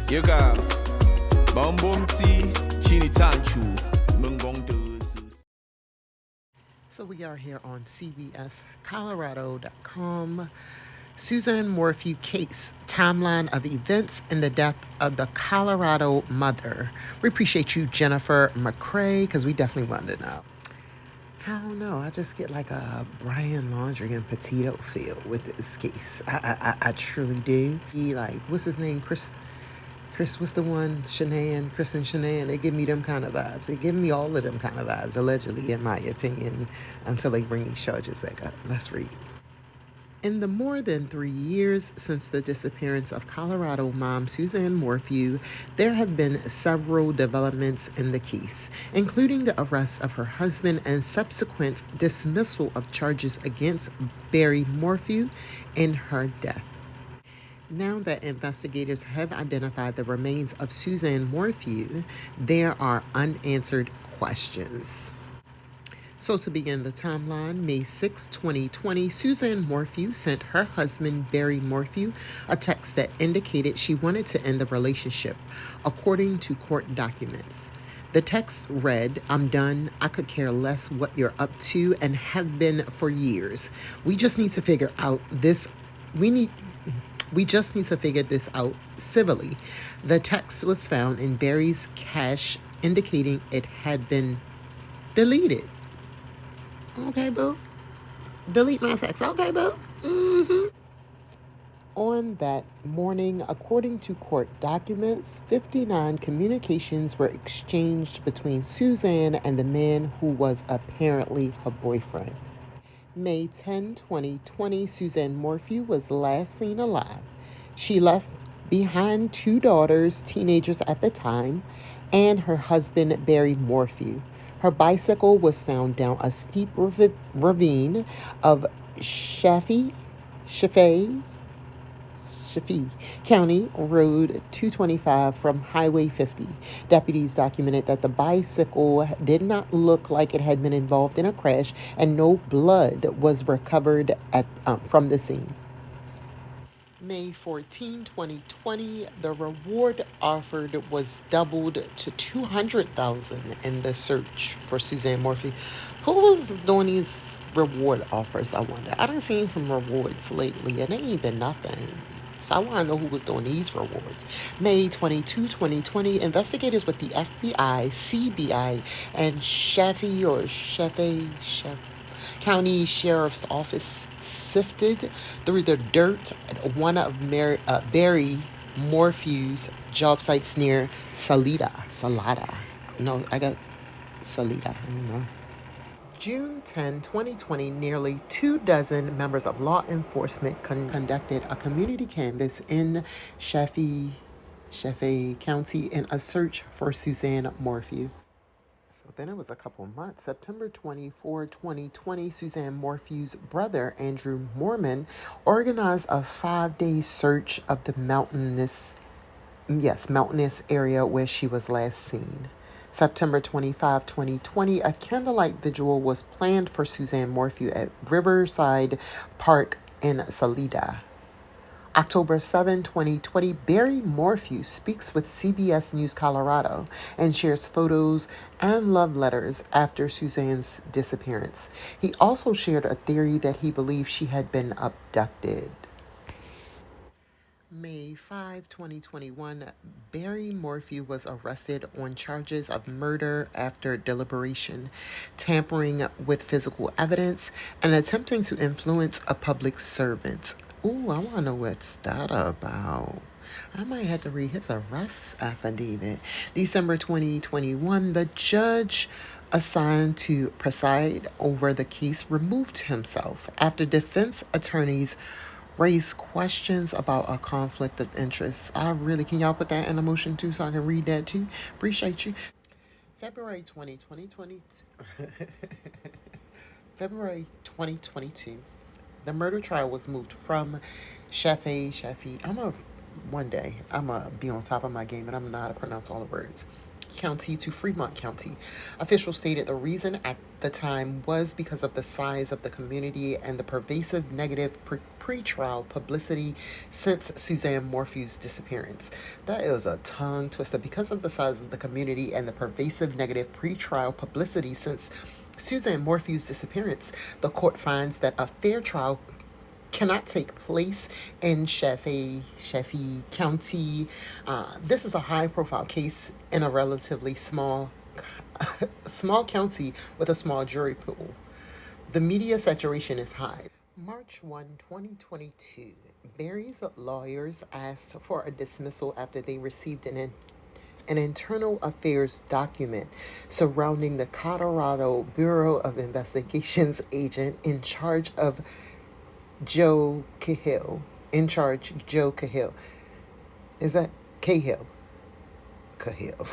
Yoga, Bombom Tea, Chini Tanchu, Mungbong. So we are here on CBSColorado.com. Suzanne Morphew case, timeline of events and the death of the Colorado mother. We appreciate you, Jennifer McCrae, because we definitely wanted to know. I don't know. I just get like a Brian Laundrie and Petito feel with this case. I truly do. He like, what's his name? Chris, what's the one? Chris and Shanann. They give me them kind of vibes. They give me all of them kind of vibes, allegedly, in my opinion, until they bring these charges back up. Let's read. In the more than 3 years since the disappearance of Colorado mom Suzanne Morphew, there have been several developments in the case, including the arrest of her husband and subsequent dismissal of charges against Barry Morphew in her death. Now that investigators have identified the remains of Suzanne Morphew, there are unanswered questions. So to begin the timeline, May 6, 2020, Suzanne Morphew sent her husband, Barry Morphew, a text that indicated she wanted to end the relationship, according to court documents. The text read, "I'm done. I could care less what you're up to and have been for years. We just need to figure this out civilly." The text was found in Barry's cache, indicating it had been deleted. Okay, boo. Delete my text. Okay, boo. On that morning, according to court documents, 59 communications were exchanged between Suzanne and the man who was apparently her boyfriend. May 10, 2020, Suzanne Morphew was last seen alive. She left behind 2 daughters, teenagers at the time, and her husband, Barry Morphew. Her bicycle was found down a steep ravine of Chaffee County Road 225 from Highway 50. Deputies documented that the bicycle did not look like it had been involved in a crash, and no blood was recovered from the scene. May 14, 2020, the reward offered was doubled to $200,000 in the search for Suzanne Morphew. Who was doing these reward offers, I wonder? I done seen some rewards lately, and they ain't been nothing. So I want to know who was doing these rewards. May 22, 2020, investigators with the FBI, CBI, and Chaffee County Sheriff's Office sifted through the dirt at one of Barry Morphew's job sites near Salida. No, I got Salida. I don't know. June 10, 2020, nearly 24 members of law enforcement conducted a community canvass in Chaffee County in a search for Suzanne Morphew. So then it was a couple months. September 24, 2020, Suzanne Morphew's brother, Andrew Mormon, organized a 5-day search of the mountainous area where she was last seen. September 25, 2020, a candlelight vigil was planned for Suzanne Morphew at Riverside Park in Salida. October 7, 2020, Barry Morphew speaks with CBS News Colorado and shares photos and love letters after Suzanne's disappearance. He also shared a theory that he believed she had been abducted. May 5, 2021, Barry Morphew was arrested on charges of murder after deliberation, tampering with physical evidence, and attempting to influence a public servant. Ooh, I want to know what's that about. I might have to read his arrest affidavit. December 2021, the judge assigned to preside over the case removed himself after defense attorneys raised questions about a conflict of interest. Can y'all put that in a motion too so I can read that too? Appreciate you. February 2022, the murder trial was moved from Chaffee. One day, I'm going to be on top of my game and I'm going to know how to pronounce all the words. County to Fremont County. Officials stated the reason at the time was because of the size of the community and the pervasive negative pretrial publicity since Suzanne Morphew's disappearance. That is a tongue twister. Because of the size of the community and the pervasive negative pretrial publicity since Suzanne Morphew's disappearance, the court finds that a fair trial cannot take place in Sheffield County. This is a high-profile case in a relatively small county with a small jury pool. The media saturation is high. March 1, 2022, Barry's lawyers asked for a dismissal after they received an internal affairs document surrounding the Colorado Bureau of Investigations agent in charge Joe Cahill. Is that Cahill? Cahill.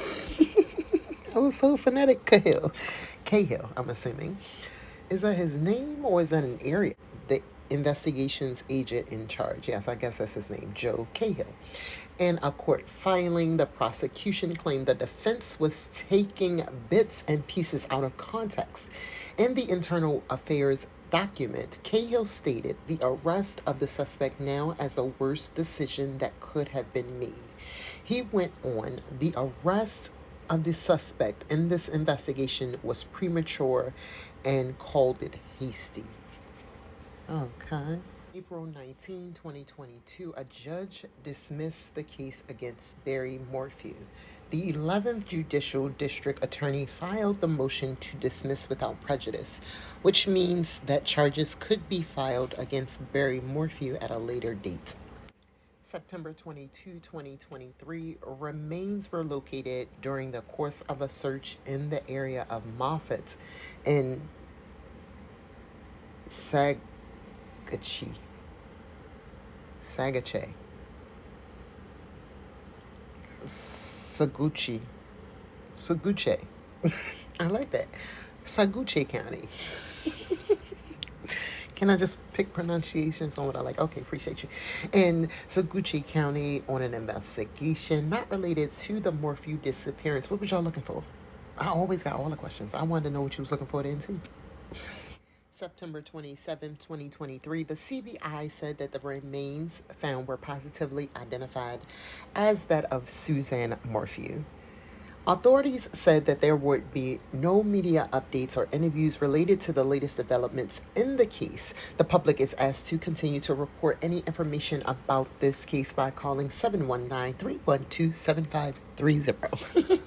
I was so phonetic. Cahill, I'm assuming. Is that his name or is that an area? The investigations agent in charge. Yes, I guess that's his name, Joe Cahill. In a court filing, the prosecution claimed the defense was taking bits and pieces out of context. In the internal affairs document, Cahill stated the arrest of the suspect now as the worst decision that could have been made. He went on, the arrest of the suspect in this investigation was premature and called it hasty. Okay. April 19, 2022, a judge dismissed the case against Barry Morphew. The 11th Judicial District Attorney filed the motion to dismiss without prejudice, which means that charges could be filed against Barry Morphew at a later date. September 22, 2023, remains were located during the course of a search in the area of Moffett in Sagache. Saguche. I like that. Saguche County. Can I just pick pronunciations on what I like? Okay, appreciate you. In Saguche County on an investigation not related to the Morphew disappearance. What was y'all looking for? I always got all the questions. I wanted to know what you was looking for then too. September 27, 2023, the CBI said that the remains found were positively identified as that of Suzanne Morphew. Authorities said that there would be no media updates or interviews related to the latest developments in the case. The public is asked to continue to report any information about this case by calling 719-312-7530.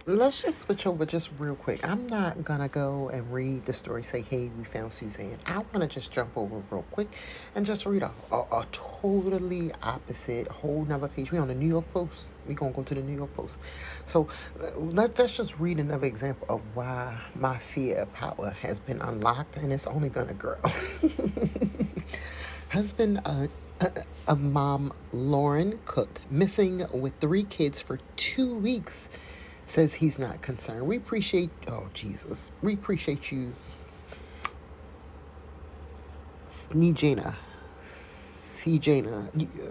Let's just switch over just real quick. I'm not going to go and read the story, say, hey, we found Suzanne. I want to just jump over real quick and just read a totally opposite, whole nother page. We on the New York Post. We're going to go to the New York Post. So let's just read another example of why my fear of power has been unlocked, and it's only going to grow. Husband of mom Lauren Cook, missing with 3 kids for 2 weeks, says he's not concerned. We appreciate you, Snejana,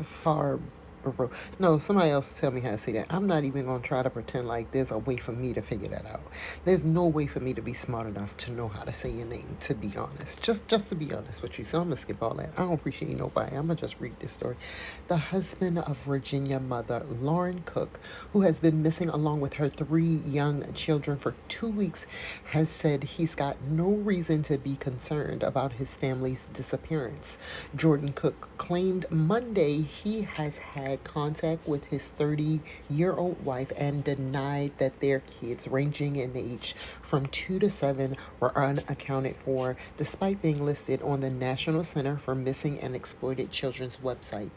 far. No, somebody else tell me how to say that. I'm not even going to try to pretend like there's a way for me to figure that out. There's no way for me to be smart enough to know how to say your name, to be honest. Just to be honest with you. So I'm going to skip all that. I don't appreciate nobody. I'm going to just read this story. The husband of Virginia mother Lauren Cook, who has been missing along with her 3 young children for 2 weeks, has said he's got no reason to be concerned about his family's disappearance. Jordan Cook claimed Monday he has had contact with his 30-year-old wife and denied that their kids, ranging in age from 2 to 7, were unaccounted for, despite being listed on the National Center for Missing and Exploited Children's website.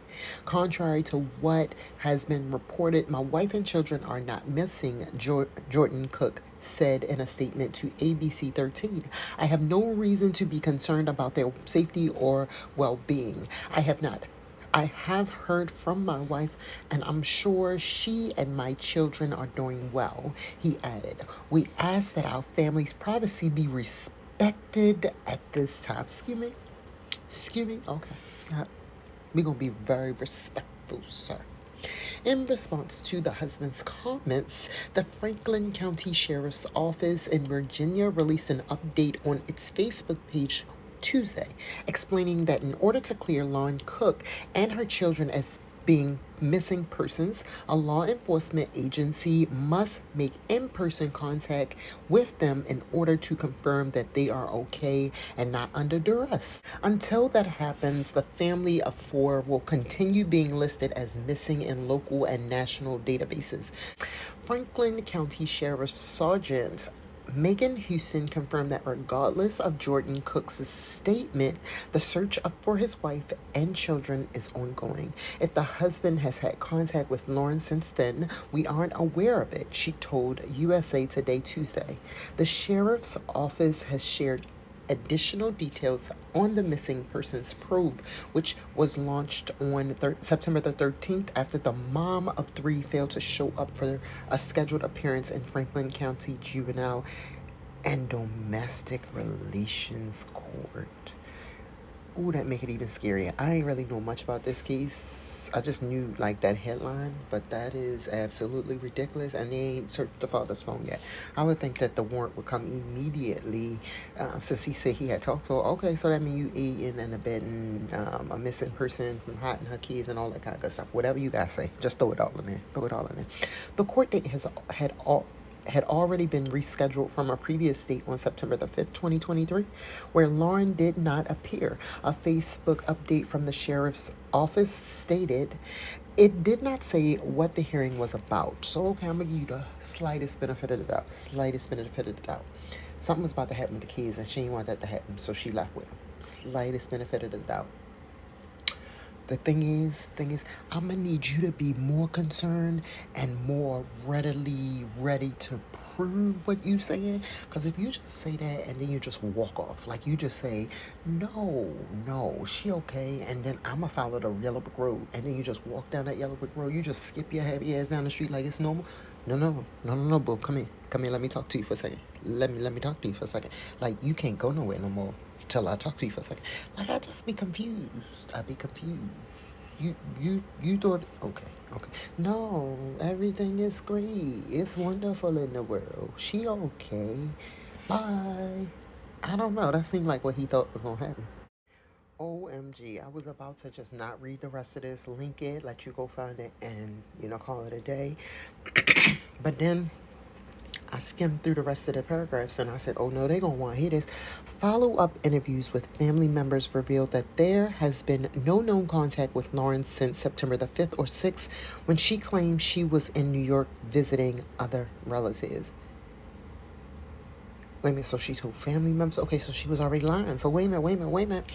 Contrary to what has been reported, my wife and children are not missing, Jordan Cook said in a statement to ABC 13. I have no reason to be concerned about their safety or well-being. I have heard from my wife, and I'm sure she and my children are doing well, he added. We ask that our family's privacy be respected at this time. Excuse me? Okay. We're going to be very respectful, sir. In response to the husband's comments, the Franklin County Sheriff's Office in Virginia released an update on its Facebook page Tuesday, explaining that in order to clear Lauren Cook and her children as being missing persons, a law enforcement agency must make in-person contact with them in order to confirm that they are okay and not under duress. Until that happens, the family of four will continue being listed as missing in local and national databases. Franklin County Sheriff Sergeant Megan Houston confirmed that regardless of Jordan Cook's statement, the search for his wife and children is ongoing. If the husband has had contact with Lauren since then, we aren't aware of it, she told USA Today Tuesday. The sheriff's office has shared additional details on the missing persons probe, which was launched on September the 13th after the mom of three failed to show up for a scheduled appearance in Franklin County Juvenile and Domestic Relations Court. Ooh, that make it even scarier. I ain't really know much about this case. I just knew like that headline, but that is absolutely ridiculous, and they ain't searched the father's phone yet. I would think that the warrant would come immediately, since he said he had talked to her. Okay, so that means you aiding and abetting a missing person from hiding her kids and all that kind of good stuff. Whatever you guys say, just throw it all in there. Throw it all in there. The court date had already been rescheduled from a previous date on September the 5th, 2023, where Lauren did not appear. A Facebook update from the sheriff's office stated it did not say what the hearing was about. So, okay, I'm going to give you the slightest benefit of the doubt. Slightest benefit of the doubt. Something was about to happen with the kids, and she didn't want that to happen, so she left with them. Slightest benefit of the doubt. The thing is, I'm gonna need you to be more concerned and more readily ready to prove what you saying. Because if you just say that and then you just walk off, like you just say, no, she okay, and then I'ma follow the yellow brick road, and then you just walk down that yellow brick road, you just skip your happy ass down the street like it's normal. No, boo, come here, let me talk to you for a second. Let me talk to you for a second. Like, you can't go nowhere no more till I talk to you for a second. Like, I just be confused. You thought, okay. No, everything is great. It's wonderful in the world. She okay. Bye. I don't know. That seemed like what he thought was gonna happen. OMG, I was about to just not read the rest of this, link it, let you go find it, and, call it a day. But then I skimmed through the rest of the paragraphs and I said, oh no, they're going to want to hear this. Follow-up interviews with family members revealed that there has been no known contact with Lauren since September the 5th or 6th, when she claimed she was in New York visiting other relatives. Wait a minute, so she told family members? Okay, so she was already lying. So wait a minute.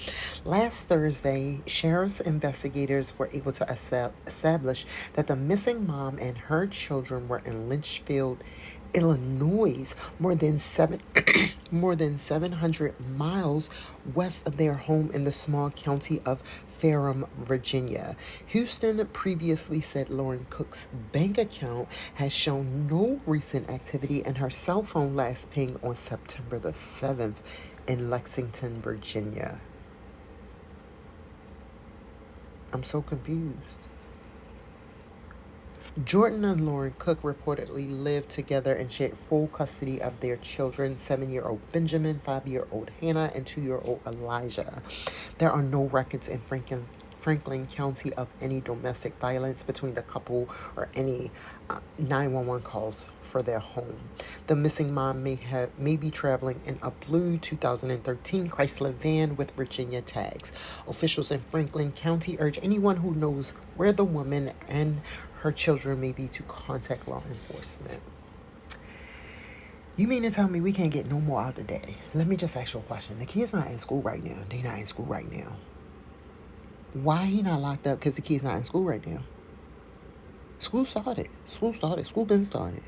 Last Thursday, sheriff's investigators were able to establish that the missing mom and her children were in Litchfield, Illinois, more than 700 miles west of their home in the small county of Ferrum, Virginia. Houston previously said Lauren Cook's bank account has shown no recent activity, and her cell phone last pinged on September the 7th in Lexington, Virginia. I'm so confused. Jordan and Lauren Cook reportedly lived together and shared full custody of their children, 7-year-old Benjamin, 5-year-old Hannah, and 2-year-old Elijah. There are no records in Franklin County of any domestic violence between the couple or any 911 calls for their home. The missing mom may be traveling in a blue 2013 Chrysler van with Virginia tags. Officials in Franklin County urge anyone who knows where the woman and her children may be to contact law enforcement. You mean to tell me we can't get no more out of daddy? Let me just ask you a question. The kid's not in school right now. They not in school right now. Why he not locked up? Because the kid's not in school right now. School started. School been started.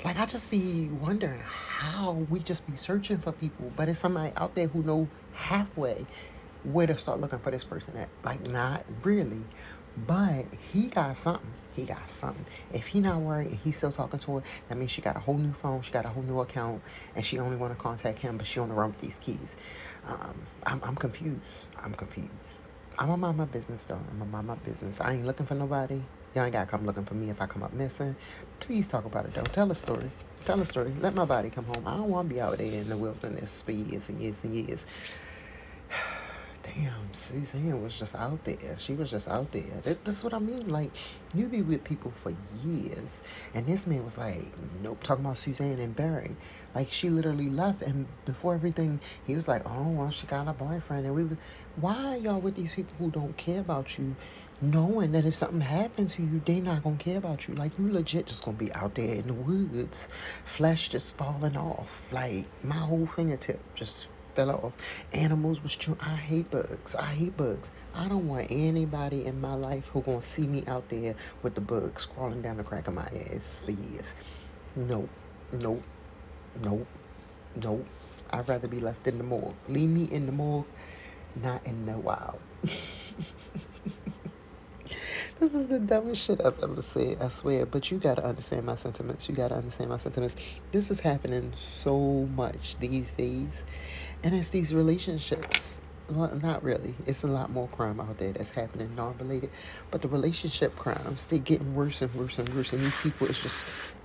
Like, I just be wondering how we just be searching for people, but it's somebody out there who know halfway where to start looking for this person at. Like, not really. But he got something. If he not worried and he's still talking to her, that means she got a whole new phone, she got a whole new account, and she only want to contact him, but she on the run with these keys. I'm confused. I'm gonna mind my business, though. I ain't looking for nobody. Y'all ain't gotta come looking for me if I come up missing. Please talk about it, though. Tell a story. Let my body come home. I don't want to be out there in the wilderness for years and years and years. Damn, Suzanne was just out there. She was just out there. That's what I mean. Like, you be with people for years, and this man was like, nope, talking about Suzanne and Barry. Like, she literally left, and before everything, he was like, oh, well, she got a boyfriend, and we was, why are y'all with these people who don't care about you, knowing that if something happens to you, they not gonna care about you? Like, you legit just gonna be out there in the woods, flesh just falling off, like, my whole fingertip just fell off. Animals was chewing. I hate bugs. I hate bugs. I don't want anybody in my life who gonna see me out there with the bugs crawling down the crack of my ass for years. Nope. Nope. Nope. Nope. I'd rather be left in the morgue. Leave me in the morgue, not in the wild. This is the dumbest shit I've ever said, I swear. But you gotta understand my sentiments. You gotta understand my sentiments. This is happening so much these days. And it's these relationships. Well, not really. It's a lot more crime out there that's happening non-related. But the relationship crimes, they getting worse and worse and worse. And these people, it's just,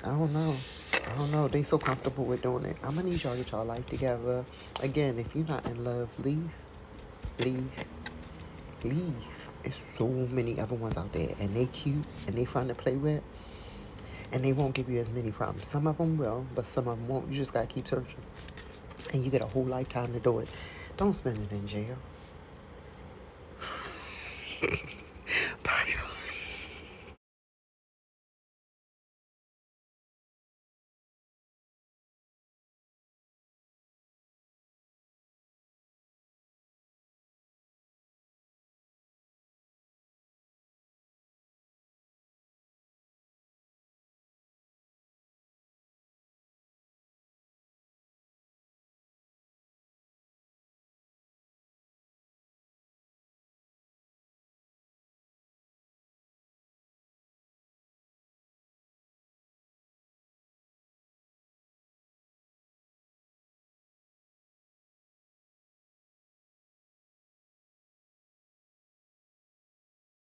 I don't know. I don't know. They so comfortable with doing it. I'm gonna need y'all to get y'all life together. Again, if you're not in love, leave. Leave. Leave. There's so many other ones out there, and they cute, and they fun to play with, and they won't give you as many problems. Some of them will, but some of them won't. You just gotta keep searching, and you get a whole lifetime to do it. Don't spend it in jail.